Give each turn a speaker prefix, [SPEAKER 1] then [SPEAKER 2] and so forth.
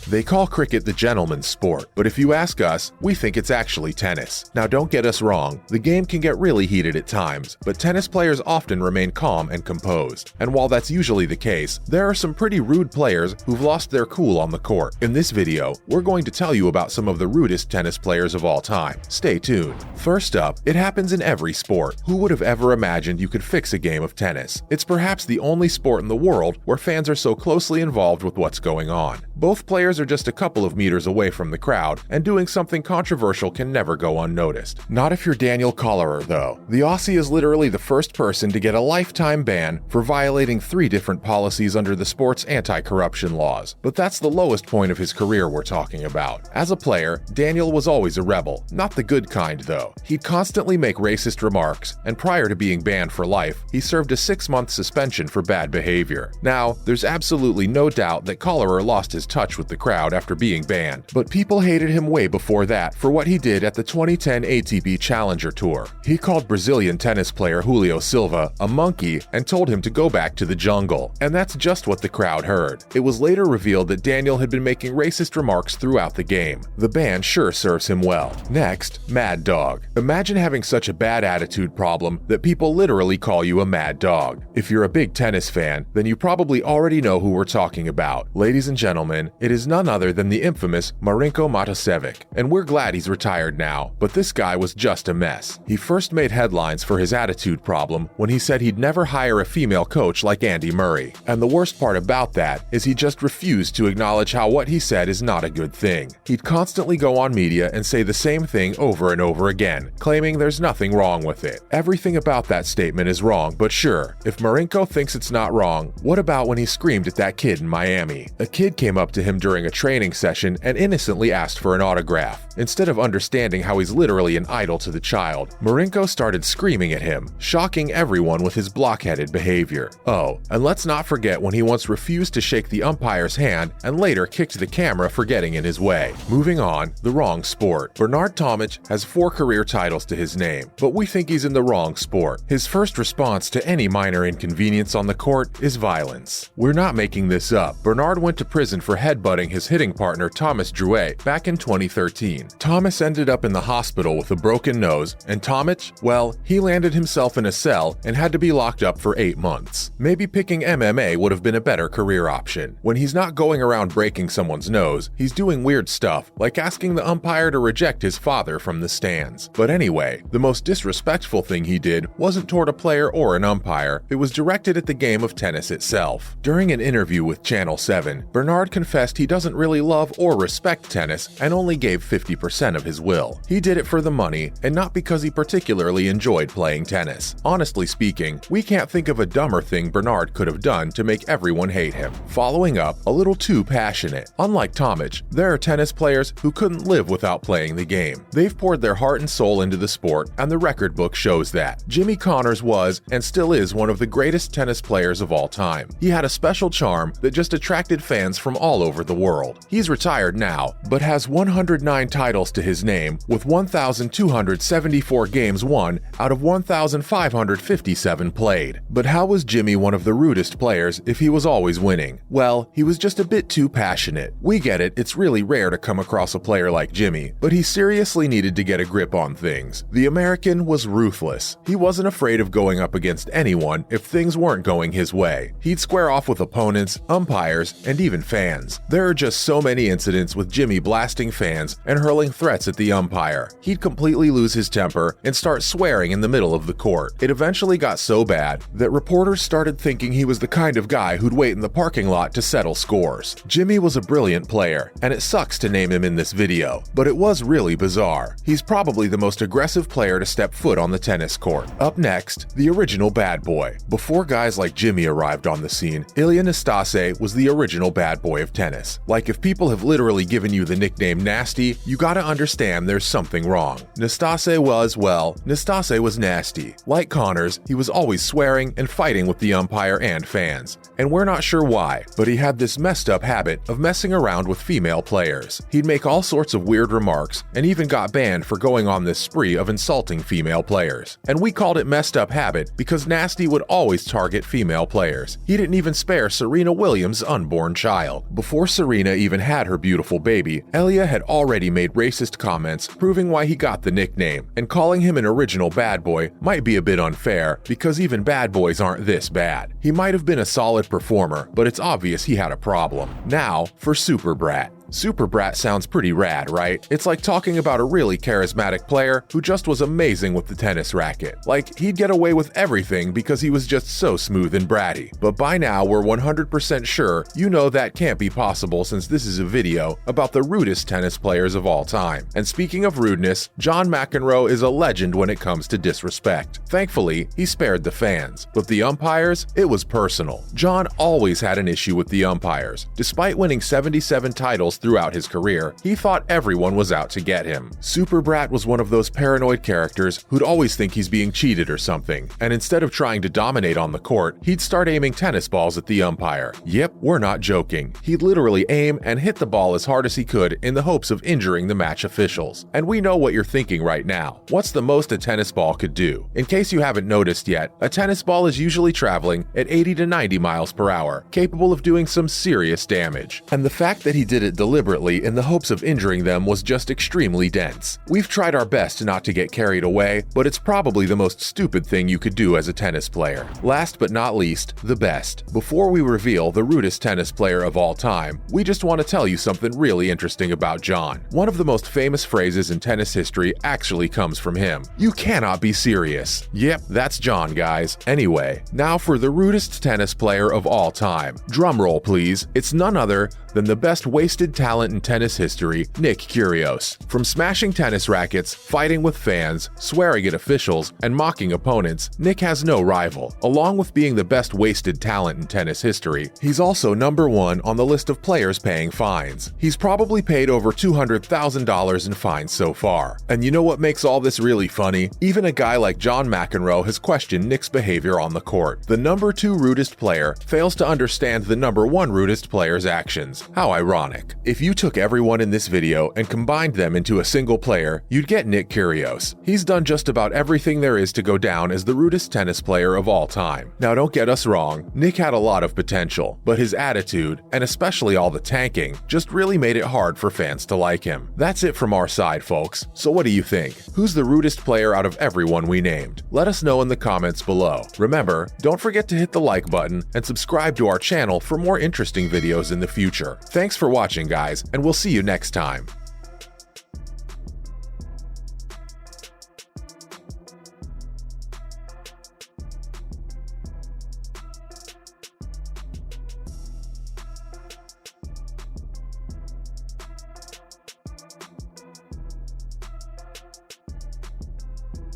[SPEAKER 1] They call cricket the gentleman's sport, but if you ask us, we think it's actually tennis. Now don't get us wrong, the game can get really heated at times, but tennis players often remain calm and composed. And while that's usually the case, there are some pretty rude players who've lost their cool on the court. In this video, we're going to tell you about some of the rudest tennis players of all time. Stay tuned. First up, it happens in every sport. Who would have ever imagined you could fix a game of tennis? It's perhaps the only sport in the world where fans are so closely involved with what's going on. Both players are just a couple of meters away from the crowd, and doing something controversial can never go unnoticed. Not if you're Daniel Collerer, though. The Aussie is literally the first person to get a lifetime ban for violating 3 different policies under the sport's anti-corruption laws. But that's the lowest point of his career we're talking about. As a player, Daniel was always a rebel. Not the good kind, though. He'd constantly make racist remarks, and prior to being banned for life, he served a 6-month suspension for bad behavior. Now, there's absolutely no doubt that Collerer lost his touch with the crowd after being banned, but people hated him way before that for what he did at the 2010 ATP Challenger Tour. He called Brazilian tennis player Julio Silva a monkey and told him to go back to the jungle. And that's just what the crowd heard. It was later revealed that Daniel had been making racist remarks throughout the game. The ban sure serves him well. Next, Mad Dog. Imagine having such a bad attitude problem that people literally call you a mad dog. If you're a big tennis fan, then you probably already know who we're talking about. Ladies and gentlemen, it is none other than the infamous Marinko Matosevic. And we're glad he's retired now, but this guy was just a mess. He first made headlines for his attitude problem when he said he'd never hire a female coach like Andy Murray. And the worst part about that is he just refused to acknowledge how what he said is not a good thing. He'd constantly go on media and say the same thing over and over again, claiming there's nothing wrong with it. Everything about that statement is wrong, but sure, if Marinko thinks it's not wrong, what about when he screamed at that kid in Miami? A kid came up to him during a training session and innocently asked for an autograph. Instead of understanding how he's literally an idol to the child, Marinko started screaming at him, shocking everyone with his blockheaded behavior. Oh, and let's not forget when he once refused to shake the umpire's hand and later kicked the camera for getting in his way. Moving on, the wrong sport. Bernard Tomic has 4 career titles to his name, but we think he's in the wrong sport. His first response to any minor inconvenience on the court is violence. We're not making this up. Bernard went to prison for headbutting his hitting partner Thomas Drouet back in 2013. Thomas ended up in the hospital with a broken nose, and Tomic, well, he landed himself in a cell and had to be locked up for 8 months. Maybe picking MMA would have been a better career option. When he's not going around breaking someone's nose, he's doing weird stuff, like asking the umpire to reject his father from the stands. But anyway, the most disrespectful thing he did wasn't toward a player or an umpire, it was directed at the game of tennis itself. During an interview with Channel 7, Bernard confessed he doesn't really love or respect tennis and only gave 50% of his will. He did it for the money and not because he particularly enjoyed playing tennis. Honestly speaking, we can't think of a dumber thing Bernard could have done to make everyone hate him. Following up, a little too passionate. Unlike Tomic, there are tennis players who couldn't live without playing the game. They've poured their heart and soul into the sport, and the record book shows that. Jimmy Connors was, and still is, one of the greatest tennis players of all time. He had a special charm that just attracted fans from all over the world. He's retired now, but has 109 titles to his name, with 1,274 games won out of 1,557 played. But how was Jimmy one of the rudest players if he was always winning? Well, he was just a bit too passionate. We get it, it's really rare to come across a player like Jimmy, but he seriously needed to get a grip on things. The American was ruthless. He wasn't afraid of going up against anyone if things weren't going his way. He'd square off with opponents, umpires, and even fans. There are just so many incidents with Jimmy blasting fans and hurling threats at the umpire. He'd completely lose his temper and start swearing in the middle of the court. It eventually got so bad that reporters started thinking he was the kind of guy who'd wait in the parking lot to settle scores. Jimmy was a brilliant player, and it sucks to name him in this video, but it was really bizarre. He's probably the most aggressive player to step foot on the tennis court. Up next, the original bad boy. Before guys like Jimmy arrived on the scene, Ilya Nastase was the original bad boy of tennis. Like, if people have literally given you the nickname Nasty, you gotta understand there's something wrong. Nastase was nasty. Like Connors, he was always swearing and fighting with the umpire and fans. And we're not sure why, but he had this messed up habit of messing around with female players. He'd make all sorts of weird remarks and even got banned for going on this spree of insulting female players. And we called it messed up habit because Nasty would always target female players. He didn't even spare Serena Williams' unborn child. Before Serena Serena even had her beautiful baby, Elia had already made racist comments proving why he got the nickname, and calling him an original bad boy might be a bit unfair because even bad boys aren't this bad. He might have been a solid performer, but it's obvious he had a problem. Now for Super Brat. Super Brat sounds pretty rad, right? It's like talking about a really charismatic player who just was amazing with the tennis racket. Like, he'd get away with everything because he was just so smooth and bratty. But by now, we're 100% sure you know that can't be possible since this is a video about the rudest tennis players of all time. And speaking of rudeness, John McEnroe is a legend when it comes to disrespect. Thankfully, he spared the fans. But the umpires, it was personal. John always had an issue with the umpires. Despite winning 77 titles throughout his career, he thought everyone was out to get him. Super Brat was one of those paranoid characters who'd always think he's being cheated or something, and instead of trying to dominate on the court, he'd start aiming tennis balls at the umpire. Yep, we're not joking. He'd literally aim and hit the ball as hard as he could in the hopes of injuring the match officials. And we know what you're thinking right now. What's the most a tennis ball could do? In case you haven't noticed yet, a tennis ball is usually traveling at 80 to 90 miles per hour, capable of doing some serious damage. And the fact that he did it deliberately in the hopes of injuring them was just extremely dense. We've tried our best not to get carried away, but it's probably the most stupid thing you could do as a tennis player. Last but not least, the best. Before we reveal the rudest tennis player of all time, we just want to tell you something really interesting about John. One of the most famous phrases in tennis history actually comes from him. You cannot be serious. Yep, that's John, guys. Anyway, now for the rudest tennis player of all time. Drum roll, please. It's none other than the best wasted talent in tennis history, Nick Kyrgios. From smashing tennis rackets, fighting with fans, swearing at officials, and mocking opponents, Nick has no rival. Along with being the best wasted talent in tennis history, he's also number one on the list of players paying fines. He's probably paid over $200,000 in fines so far. And you know what makes all this really funny? Even a guy like John McEnroe has questioned Nick's behavior on the court. The number 2 rudest player fails to understand the number 1 rudest player's actions. How ironic. If you took everyone in this video and combined them into a single player, you'd get Nick Kyrgios. He's done just about everything there is to go down as the rudest tennis player of all time. Now don't get us wrong, Nick had a lot of potential, but his attitude, and especially all the tanking, just really made it hard for fans to like him. That's it from our side, folks. So what do you think? Who's the rudest player out of everyone we named? Let us know in the comments below. Remember, don't forget to hit the like button and subscribe to our channel for more interesting videos in the future. Thanks for watching, guys, and we'll see you next time.